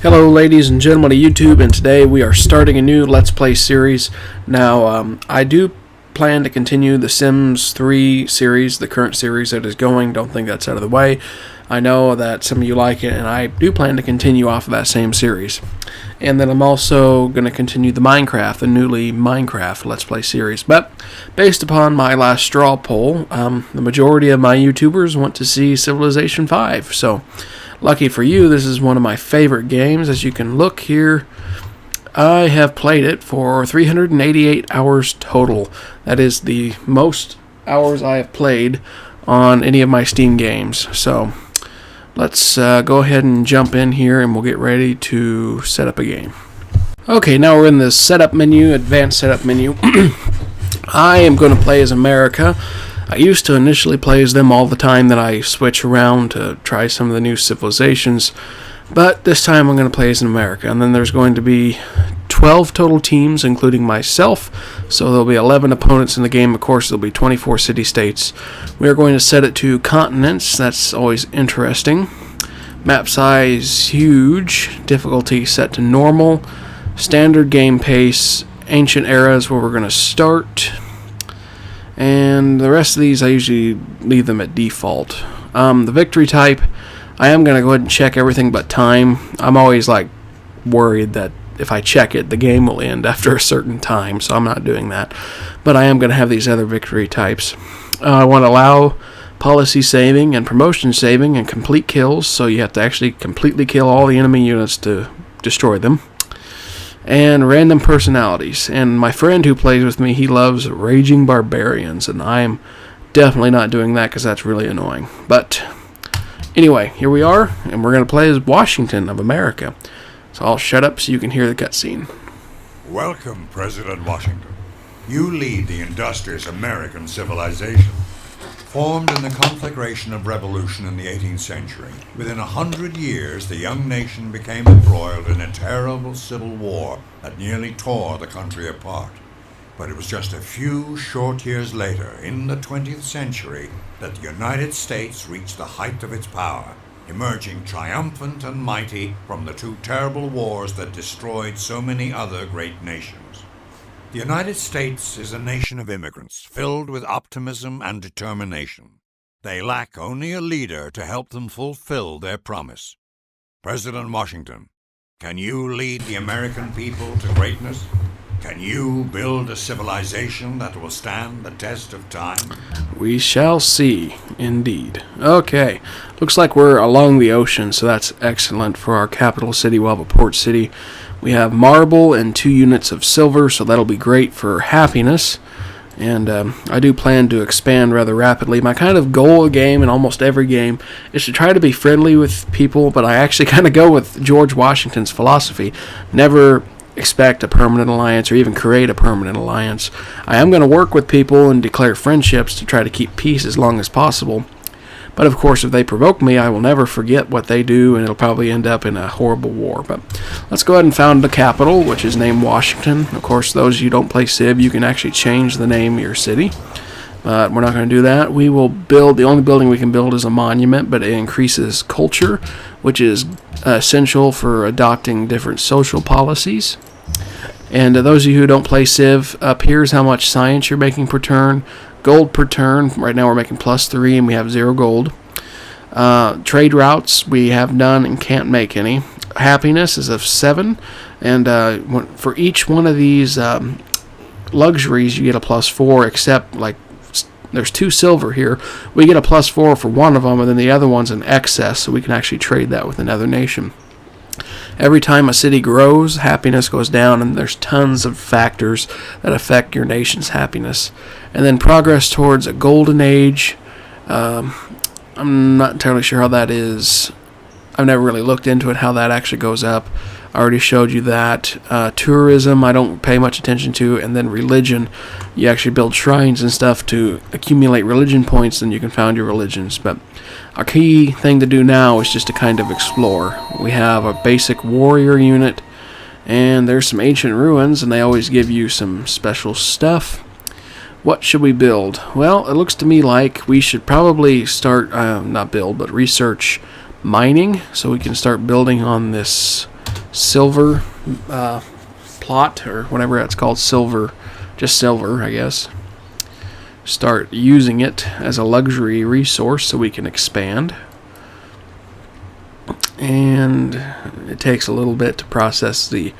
Hello ladies and gentlemen of YouTube, and today we are starting a new Let's Play series. Now, I do plan to continue the Sims 3 series, the current series that is going. Don't think that's out of the way. I know that some of you like it, and I do plan to continue off of that same series. And then I'm also going to continue the Minecraft, the newly Minecraft Let's Play series. But based upon my last straw poll, the majority of my YouTubers want to see Civilization 5. So, lucky for you, this is one of my favorite games. As you can look here, I have played it for 388 hours total. That is the most hours I have played on any of my Steam games. So let's go ahead and jump in here and we'll get ready to set up a game. Okay, now we're in the setup menu, advanced setup menu. I am going to play as America. I used to initially play as them all the time, then I switch around to try some of the new civilizations, but this time I'm going to play as America. And then there's going to be 12 total teams, including myself, so there'll be 11 opponents in the game. Of course, there'll be 24 city-states. We are going to set it to continents. That's always interesting. Map size, huge. Difficulty set to normal. Standard game pace. Ancient era is where we're going to start. And the rest of these, I usually leave them at default. The victory type, I am going to go ahead and check everything but time. I'm always worried that if I check it, the game will end after a certain time, so I'm not doing that. But I am going to have these other victory types. I want to allow policy saving and promotion saving and complete kills, so you have to actually completely kill all the enemy units to destroy them. And random personalities. And my friend who plays with me, he loves Raging Barbarians, and I'm definitely not doing that because that's really annoying. But anyway, here we are, and we're going to play as Washington of America. So I'll shut up so you can hear the cutscene. Welcome, President Washington. You lead the industrious American civilization. Formed in the conflagration of revolution in the 18th century, within 100 years the young nation became embroiled in a terrible civil war that nearly tore the country apart. But it was just a few short years later, in the 20th century, that the United States reached the height of its power, emerging triumphant and mighty from the two terrible wars that destroyed so many other great nations. The United States is a nation of immigrants, filled with optimism and determination. They lack only a leader to help them fulfill their promise. President Washington, can you lead the American people to greatness? Can you build a civilization that will stand the test of time? We shall see, indeed. Okay, looks like we're along the ocean, so that's excellent for our capital city. We'll have a port city. We have marble and 2 units of silver, so that'll be great for happiness. And I do plan to expand rather rapidly. My kind of goal of game in almost every game is to try to be friendly with people, but I actually kind of go with George Washington's philosophy. Never expect a permanent alliance or even create a permanent alliance. I am going to work with people and declare friendships to try to keep peace as long as possible. But of course, if they provoke me, I will never forget what they do, and it'll probably end up in a horrible war. But let's go ahead and found the capital, which is named Washington. Of course, those of you who don't play Civ, you can actually change the name of your city. But we're not going to do that. We will build, the only building we can build is a monument, but it increases culture, which is essential for adopting different social policies. And those of you who don't play Civ, up here's how much science you're making per turn. Gold per turn. Right now we're making +3 and we have 0 gold. Trade routes we have none and can't make any. Happiness is of 7, and for each one of these luxuries you get a +4, except there's 2 silver here. We get a +4 for one of them, and then the other one's an excess, so we can actually trade that with another nation. Every time a city grows, happiness goes down, and there's tons of factors that affect your nation's happiness. And then progress towards a golden age. I'm not entirely sure how that is. I've never really looked into it, how that actually goes up. I already showed you that. Tourism, I don't pay much attention to. And then religion, you actually build shrines and stuff to accumulate religion points, and you can found your religions. But our key thing to do now is just to kind of explore. We have a basic warrior unit, and there's some ancient ruins, and they always give you some special stuff. What should we build? Well, it looks to me like we should probably start, not build, but research mining, so we can start building on this silver plot, or whatever that's called, just silver, I guess. Start using it as a luxury resource so we can expand. And it takes a little bit to process the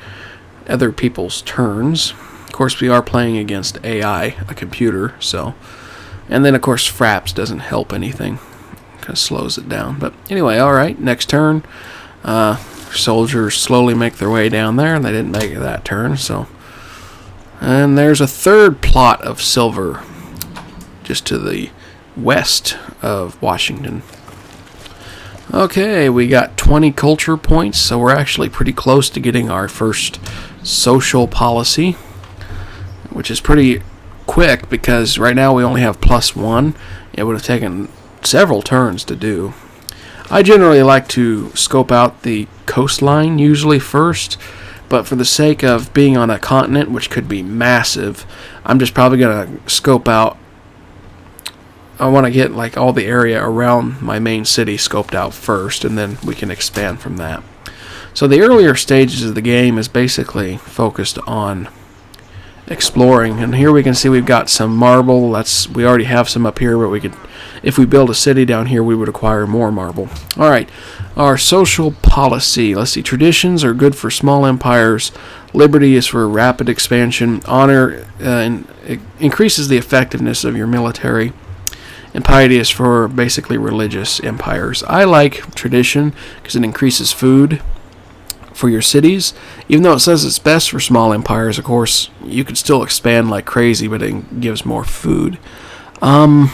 other people's turns. Of course, we are playing against AI, a computer, so. And then, of course, Fraps doesn't help anything. Kind of slows it down. But anyway, alright, next turn. Soldiers slowly make their way down there, and they didn't make it that turn, so. And there's a third plot of silver just to the west of Washington. Okay, we got 20 culture points, so we're actually pretty close to getting our first social policy, which is pretty quick because right now we only have +1. It would have taken several turns to do. I generally like to scope out the coastline usually first, but for the sake of being on a continent, which could be massive, I'm just probably going to scope out. I want to get like all the area around my main city scoped out first, and then we can expand from that. So the earlier stages of the game is basically focused on exploring, and here we can see we've got some marble. We already have some up here, but we could, if we build a city down here, we would acquire more marble. All right, our social policy. Let's see. Traditions are good for small empires. Liberty is for rapid expansion. Honor it increases the effectiveness of your military. And piety is for basically religious empires. I like tradition because it increases food for your cities. Even though it says it's best for small empires, of course, you could still expand like crazy, but it gives more food. Let's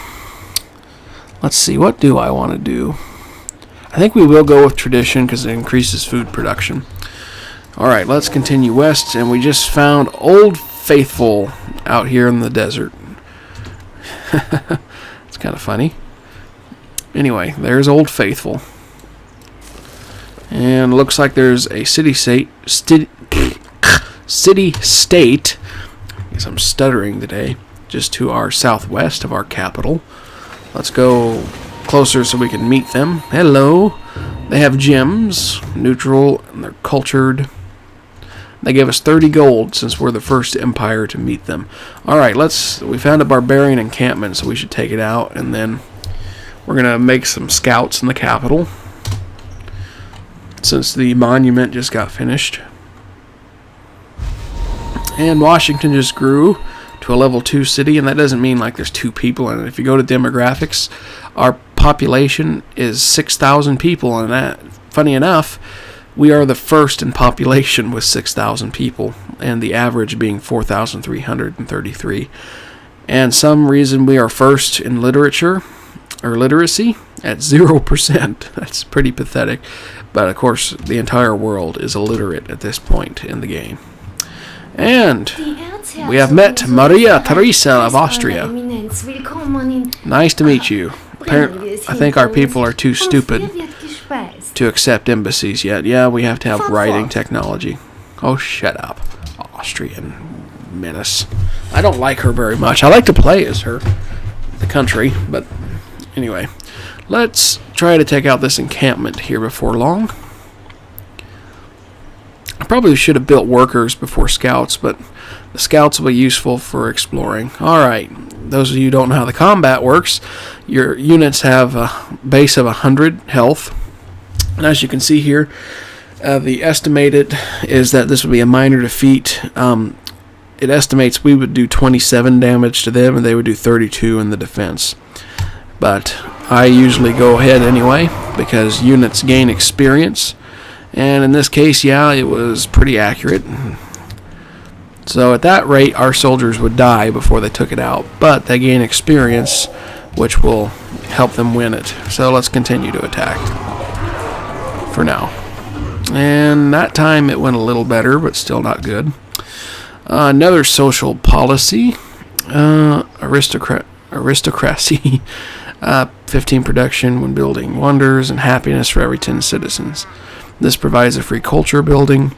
see, what do I want to do? I think we will go with tradition because it increases food production. Alright, let's continue west, and we just found Old Faithful out here in the desert. Kind of funny. Anyway, there's Old Faithful, and looks like there's a city-state. I guess I'm stuttering today. Just to our southwest of our capital. Let's go closer so we can meet them. Hello. They have gems, neutral, and they're cultured. They gave us 30 gold since we're the first empire to meet them. Alright, we found a barbarian encampment, so we should take it out, and then we're going to make some scouts in the capital, since the monument just got finished. And Washington just grew to a level 2 city, and that doesn't mean like there's 2 people in it. If you go to demographics, our population is 6,000 people, and that, funny enough, we are the first in population with 6,000 people, and the average being 4,333. And some reason we are first in literature, or literacy, at 0%. That's pretty pathetic. But of course, the entire world is illiterate at this point in the game. And we have met Maria Theresa of Austria. Nice to meet you. I think our people are too stupid to accept embassies yet. Yeah, we have to have writing technology. Oh, shut up. Austrian menace. I don't like her very much. I like to play as her, the country, but anyway. Let's try to take out this encampment here before long. I probably should have built workers before scouts, but the scouts will be useful for exploring. Alright, those of you who don't know how the combat works, your units have a base of 100 health. And as you can see here, the estimated is that this would be a minor defeat. It estimates we would do 27 damage to them, and they would do 32 in the defense. But I usually go ahead anyway, because units gain experience. And in this case, yeah, it was pretty accurate. So at that rate, our soldiers would die before they took it out. But they gain experience, which will help them win it. So let's continue to attack for now. And that time it went a little better, but still not good. Another social policy. Aristocracy. 15 production when building wonders, and happiness for every 10 citizens. This provides a free culture building.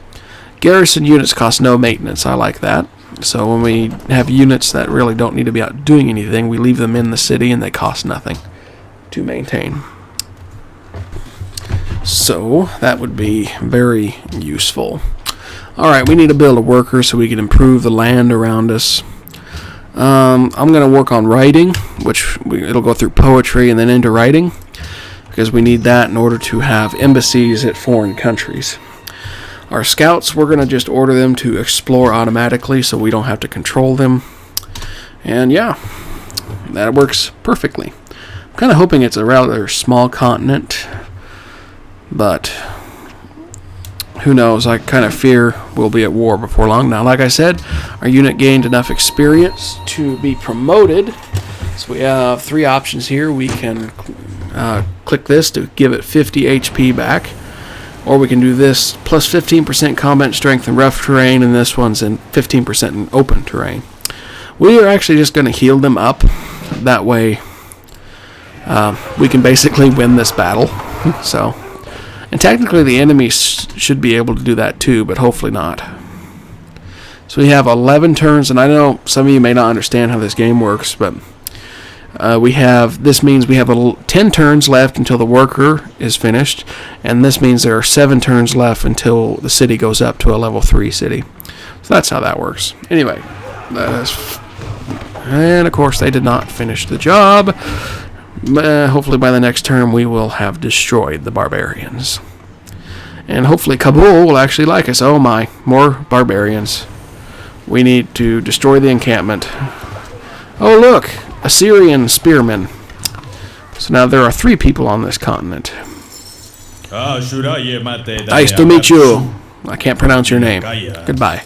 Garrison units cost no maintenance. I like that. So when we have units that really don't need to be out doing anything, we leave them in the city and they cost nothing to maintain. So that would be very useful. Alright, we need to build a worker so we can improve the land around us. I'm going to work on writing, it'll go through poetry and then into writing, because we need that in order to have embassies at foreign countries. Our scouts, we're going to just order them to explore automatically so we don't have to control them. And yeah, that works perfectly. I'm kind of hoping it's a rather small continent, but who knows? I kind of fear we'll be at war before long. Now, like I said, our unit gained enough experience to be promoted. So we have 3 options here. We can click this to give it 50 HP back. Or we can do this, plus 15% combat strength in rough terrain, and this one's in 15% in open terrain. We are actually just going to heal them up. That way, we can basically win this battle. So, and technically the enemy should be able to do that too, but hopefully not. So we have 11 turns, and I know some of you may not understand how this game works, but this means we have 10 turns left until the worker is finished, and this means there are 7 turns left until the city goes up to a level 3 city. So that's how that works. Anyway, and of course they did not finish the job. Hopefully by the next turn we will have destroyed the barbarians. And hopefully Kabul will actually like us. Oh my, more barbarians. We need to destroy the encampment. Oh look! Assyrian spearmen. So now there are 3 people on this continent. Nice to meet you. I can't pronounce your name. Goodbye.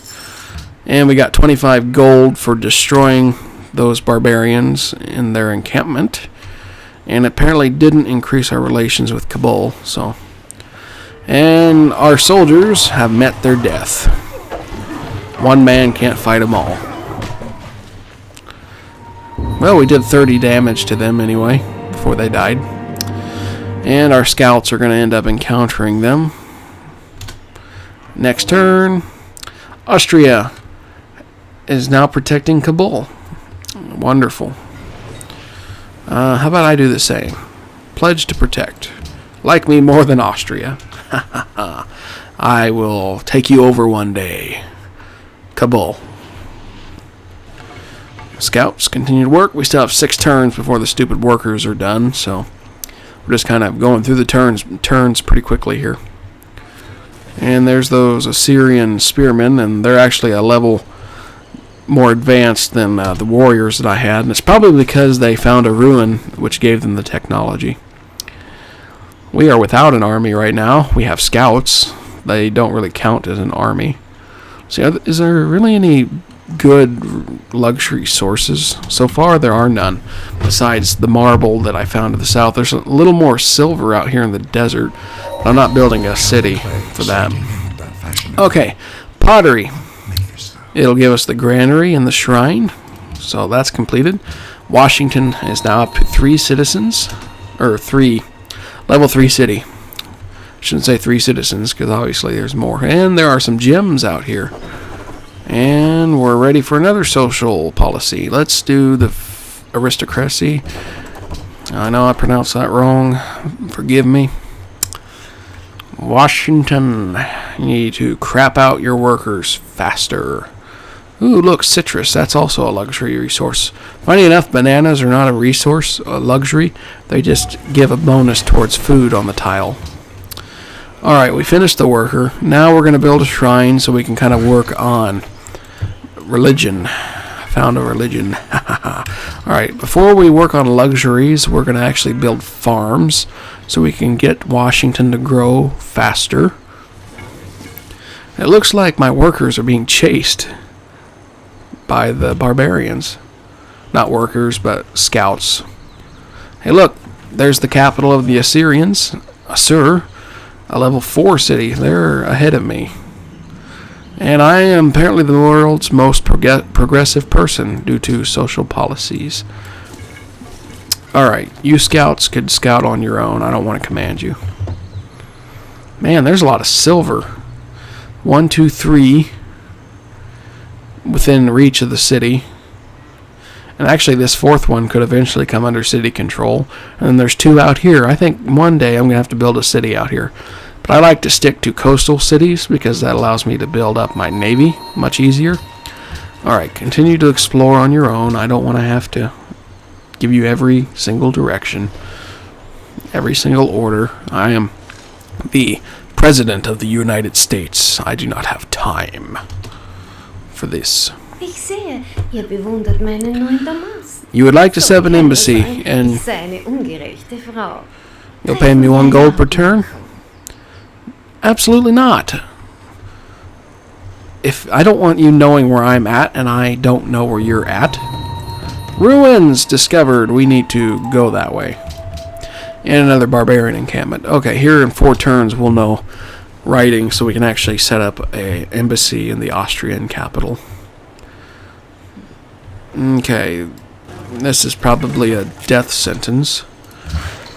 And we got 25 gold for destroying those barbarians in their encampment. And apparently didn't increase our relations with Kabul. And our soldiers have met their death. One man can't fight them all. Well, we did 30 damage to them anyway, before they died. And our scouts are going to end up encountering them. Next turn, Austria is now protecting Kabul. Wonderful. How about I do the same? Pledge to protect. Like me more than Austria. I will take you over one day. Kabul. Scouts continue to work. We still have 6 turns before the stupid workers are done, so we're just kind of going through the turns pretty quickly here. And there's those Assyrian spearmen, and they're actually a level more advanced than the warriors that I had, and it's probably because they found a ruin which gave them the technology. We are without an army right now. We have scouts. They don't really count as an army. So is there really any good luxury sources? So far there are none, besides the marble that I found to the south. There's a little more silver out here in the desert, but I'm not building a city for that. Okay, pottery. It'll give us the granary and the shrine, so that's completed. Washington is now up to 3 citizens, or level 3 city. Shouldn't say 3 citizens, because obviously there's more. And there are some gems out here. And we're ready for another social policy. Let's do the aristocracy. I know I pronounced that wrong. Forgive me. Washington, you need to crap out your workers faster. Ooh, look, citrus. That's also a luxury resource. Funny enough, bananas are not a resource, a luxury. They just give a bonus towards food on the tile. Alright, we finished the worker. Now we're going to build a shrine so we can kind of work on religion. Found a religion. Alright, before we work on luxuries, we're going to actually build farms so we can get Washington to grow faster. It looks like my workers are being chased by the barbarians. Not workers, but scouts. Hey look, there's the capital of the Assyrians, Assur, a level 4 city. They're ahead of me. And I am apparently the world's most progressive person due to social policies. Alright, you scouts could scout on your own. I don't want to command you. Man, there's a lot of silver. 1, 2, 3 within reach of the city. And actually, this fourth one could eventually come under city control. And then there's 2 out here. I think one day I'm going to have to build a city out here. But I like to stick to coastal cities because that allows me to build up my navy much easier. Alright, continue to explore on your own. I don't want to have to give you every single direction, every single order. I am the President of the United States. I do not have time for this. Ich sehe, ihr bewundert meinen neuen Damast. You would like to set up an embassy, and Ich sei eine ungerechte Frau. you'll pay me 1 gold per turn? Absolutely not. If I don't want you knowing where I'm at, and I don't know where you're at. Ruins discovered. We need to go that way. And another barbarian encampment. Okay, here in 4 turns we'll know writing, so we can actually set up a embassy in the Austrian capital. Okay, this is probably a death sentence.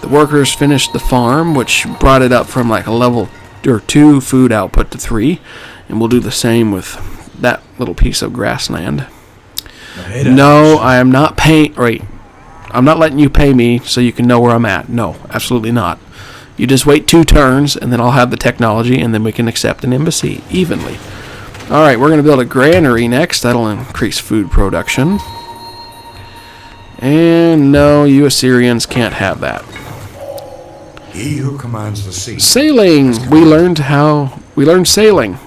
The workers finished the farm, which brought it up from like a level or 2 food output to 3, and we'll do the same with that little piece of grassland. No, I am not paying. Right, I'm not letting you pay me so you can know where I'm at. No, absolutely not. You just wait 2 turns, and then I'll have the technology, and then we can accept an embassy evenly. Alright, we're going to build a granary next. That'll increase food production. And no, you Assyrians can't have that. He who commands the sea. Sailing! We learned sailing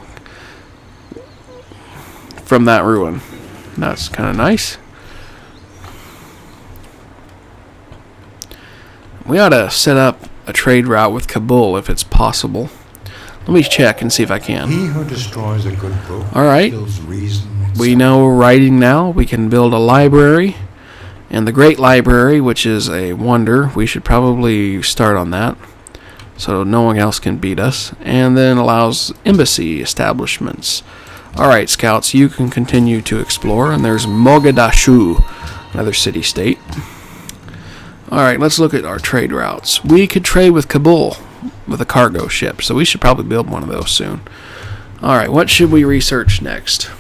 from that ruin. That's kind of nice. We ought to set up a trade route with Kabul if it's possible. Let me check and see if I can. He who destroys a good book Alright. kills reason. We know writing now. We can build a library. And the Great Library, which is a wonder. We should probably start on that, so no one else can beat us. And then allows embassy establishments. Alright, scouts, you can continue to explore. And there's Mogadishu, another city-state. Alright, let's look at our trade routes. We could trade with Kabul with a cargo ship, so we should probably build one of those soon. Alright, what should we research next?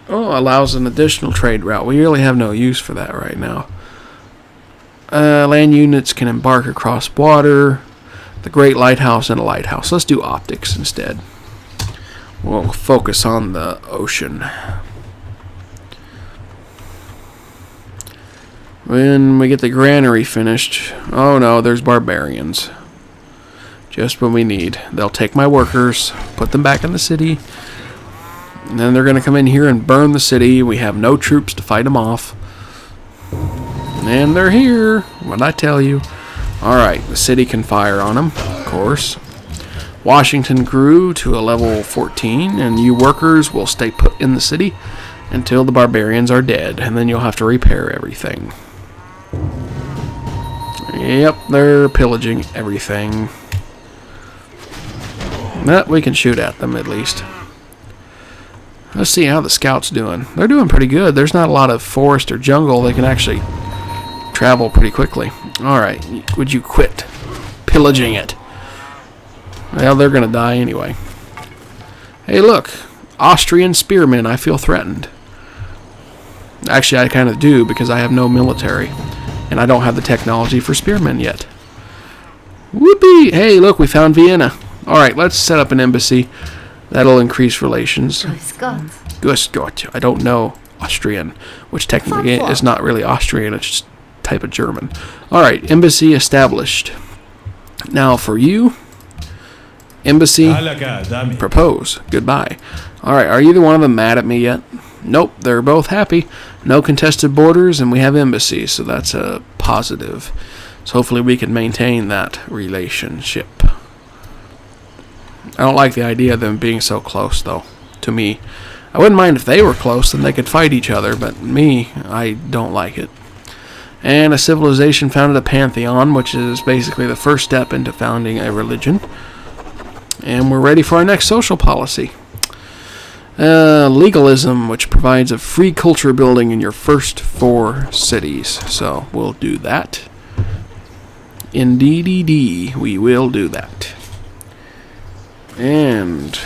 Allows an additional trade route. We really have no use for that right now. Land units can embark across water. The Great Lighthouse and a lighthouse. Let's do optics instead. We'll focus on the ocean. When we get the granary finished... Oh no, there's barbarians. Just what we need. They'll take my workers, put them back in the city, and then they're going to come in here and burn the city. We have no troops to fight them off. And they're here. What'd I tell you? Alright, the city can fire on them, of course. Washington grew to a level 14, and you workers will stay put in the city until the barbarians are dead, and then you'll have to repair everything. Yep, they're pillaging everything. But we can shoot at them at least. Let's see how the scouts doing. They're doing pretty good. There's not a lot of forest or jungle. They can actually travel pretty quickly. Alright, would you quit pillaging it? Well, they're going to die anyway. Hey, look. Austrian spearmen. I feel threatened. Actually, I kind of do because I have no military. And I don't have the technology for spearmen yet. Whoopee! Hey, look, we found Vienna. Alright, let's set up an embassy. That'll increase relations. Grüß Gott. Grüß Gott. I don't know Austrian, which technically is not really Austrian. It's just a type of German. Alright, embassy established. Now for you, embassy, propose. Goodbye. Alright, are either one of them mad at me yet? Nope, they're both happy. No contested borders, and we have embassies, so that's a positive. So hopefully we can maintain that relationship. I don't like the idea of them being so close, though, to me. I wouldn't mind if they were close and they could fight each other, but me, I don't like it. And a civilization founded a pantheon, which is basically the first step into founding a religion. And we're ready for our next social policy. Legalism, which provides a free culture building in your first 4 cities. So we'll do that. Indeed, we will do that. And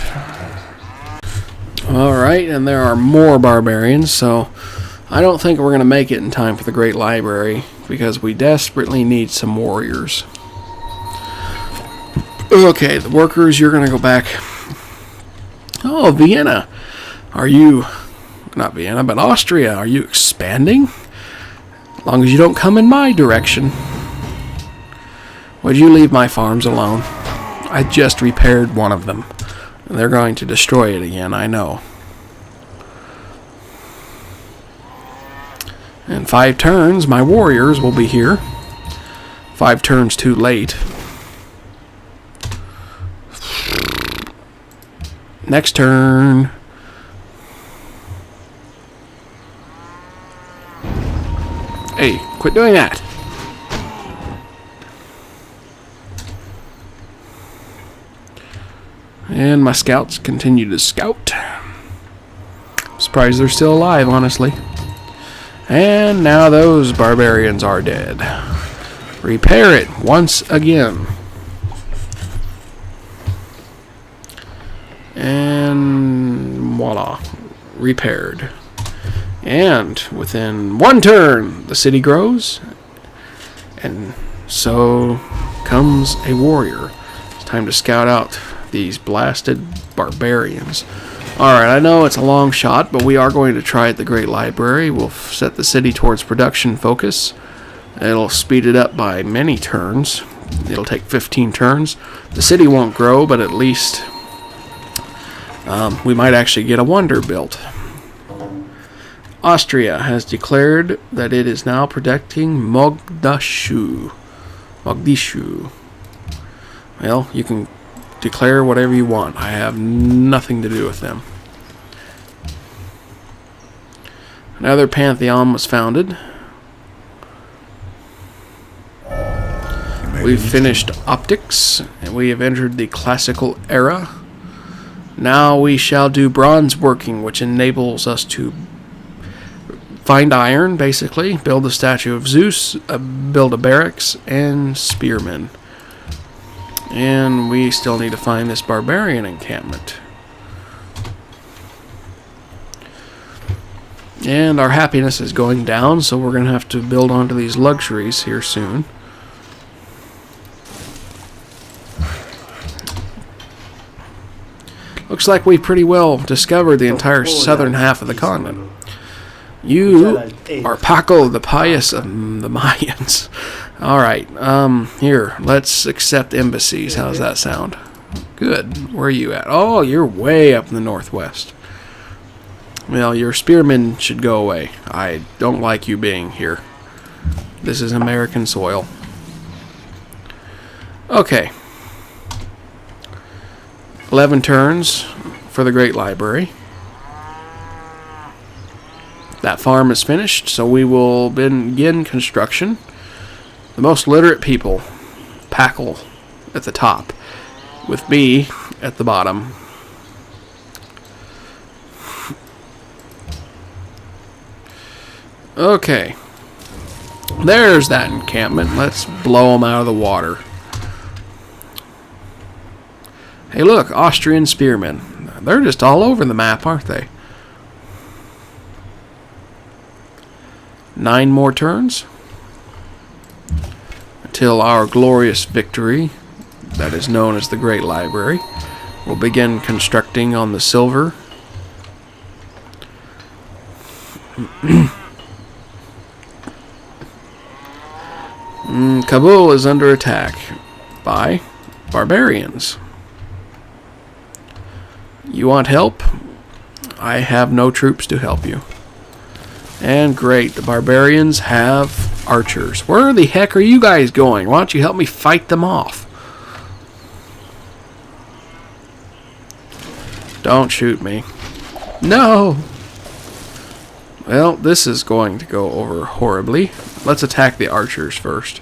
Alright, and there are more barbarians, so I don't think we're going to make it in time for the Great Library, because we desperately need some warriors. Okay, the workers, you're going to go back. Oh, Vienna. Are you... Not Vienna, but Austria. Are you expanding? As long as you don't come in my direction. Would you leave my farms alone? I just repaired one of them. They're going to destroy it again, I know. In 5 turns, my warriors will be here. 5 turns too late. Next turn. Hey, quit doing that. And my scouts continue to scout. I'm surprised they're still alive, honestly. And now those barbarians are dead. Repair it once again. And voila. Repaired. And within 1 turn, the city grows. And so comes a warrior. It's time to scout out these blasted barbarians. Alright, I know it's a long shot, but we are going to try at the Great Library. We'll set the city towards production focus. It'll speed it up by many turns. It'll take 15 turns. The city won't grow, but at least we might actually get a wonder built. Austria has declared that it is now protecting Mogadishu. Well, you can declare whatever you want. I have nothing to do with them. Another pantheon was founded. We've finished optics, and we have entered the classical era. Now we shall do bronze working, which enables us to find iron, basically, build a statue of Zeus, build a barracks, and spearmen. And we still need to find this barbarian encampment. And our happiness is going down, so we're going to have to build onto these luxuries here soon. Looks like we pretty well discovered the entire southern half of the continent. You are Paco the Pious of the Mayans. Alright, here, let's accept embassies. How's that sound? Good. Where are you at? Oh, you're way up in the northwest. Well, your spearmen should go away. I don't like you being here. This is American soil. Okay. 11 turns for the Great Library. That farm is finished, so we will begin construction. The most literate people, Packle at the top, with B at the bottom. Okay. There's that encampment. Let's blow them out of the water. Hey look, Austrian spearmen. They're just all over the map, aren't they? 9 more turns until our glorious victory, that is known as the Great Library, will begin constructing on the silver. Kabul is under attack by barbarians. You want help? I have no troops to help you. And great, the barbarians have archers. Where the heck are you guys going? Why don't you help me fight them off? Don't shoot me. No! Well, this is going to go over horribly. Let's attack the archers first.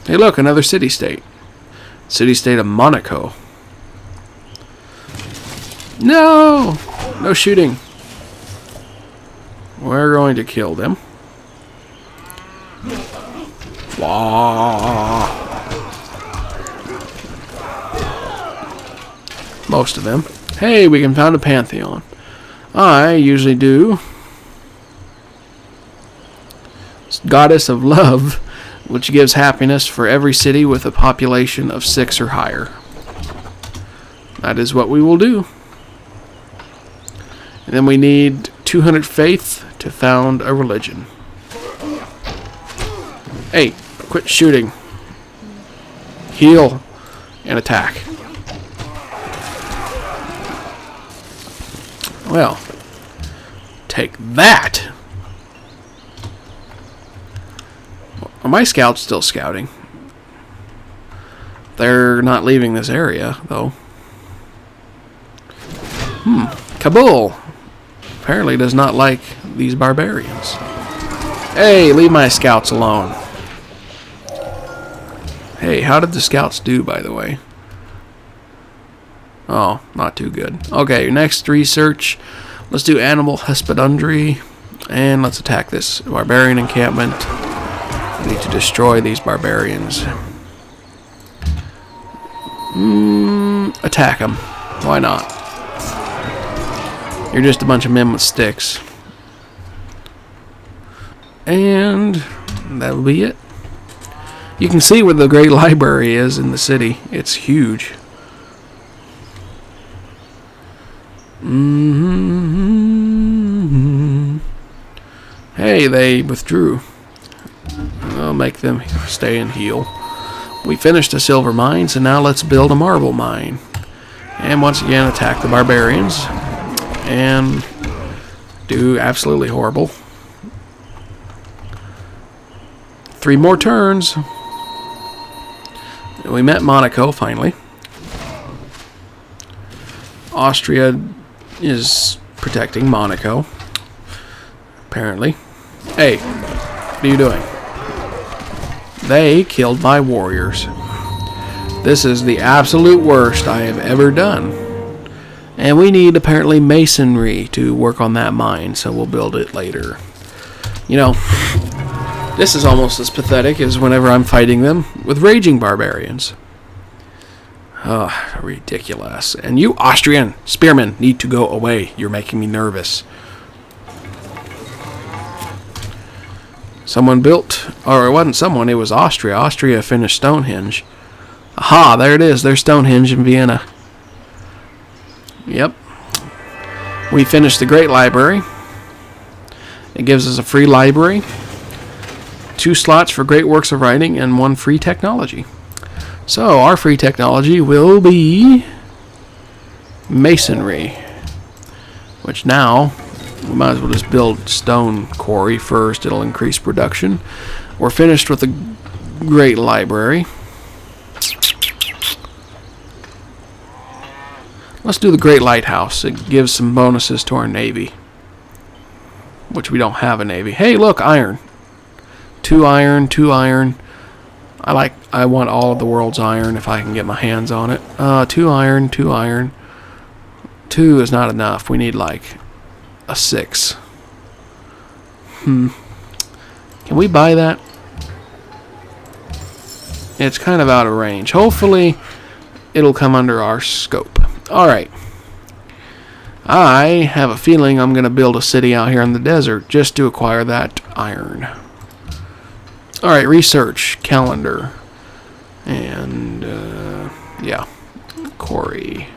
Hey look, another city-state. City-state of Monaco. No! No shooting. We're going to kill them. Wah. Most of them. Hey, we can found a pantheon. I usually do Goddess of Love, which gives happiness for every city with a population of 6 or higher. That is what we will do. And then we need 200 faith to found a religion. Hey, quit shooting. Heal and attack. Well, take that. Are my scouts still scouting? They're not leaving this area, though. Kabul apparently does not like these barbarians. Hey, leave my scouts alone. Hey, how did the scouts do, by the way? Oh, not too good. Okay, next research. Let's do animal husbandry. And let's attack this barbarian encampment. We need to destroy these barbarians. Attack them. Why not? You're just a bunch of men with sticks. And that will be it. You can see where the Great Library is in the city. It's huge. Hey, they withdrew. I'll make them stay and heal. We finished the silver mine, so now let's build a marble mine. And once again attack the barbarians. And do absolutely horrible. 3 more turns. We met Monaco finally. Austria is protecting Monaco. Apparently. Hey, what are you doing? They killed my warriors. This is the absolute worst I have ever done. And we need apparently masonry to work on that mine, so we'll build it later. You know, this is almost as pathetic as whenever I'm fighting them with raging barbarians. Ridiculous. And you Austrian spearmen need to go away. You're making me nervous. Someone built, or it wasn't someone, it was Austria. Austria finished Stonehenge. Aha, there it is. There's Stonehenge in Vienna. Yep. We finished the Great Library. It gives us a free library, 2 slots for great works of writing, and 1 free technology. So, our free technology will be masonry, which now, we might as well just build stone quarry first. It'll increase production. We're finished with the Great Library. Let's do the Great Lighthouse. It gives some bonuses to our navy, which we don't have a navy. Hey, look, iron. 2 iron, 2 iron. I want all of the world's iron if I can get my hands on it. 2 iron, 2 iron. 2 is not enough. We need like a 6. Can we buy that? It's kind of out of range. Hopefully, it'll come under our scope. Alright. I have a feeling I'm going to build a city out here in the desert just to acquire that iron. Alright, research, calendar, and, yeah, quarry.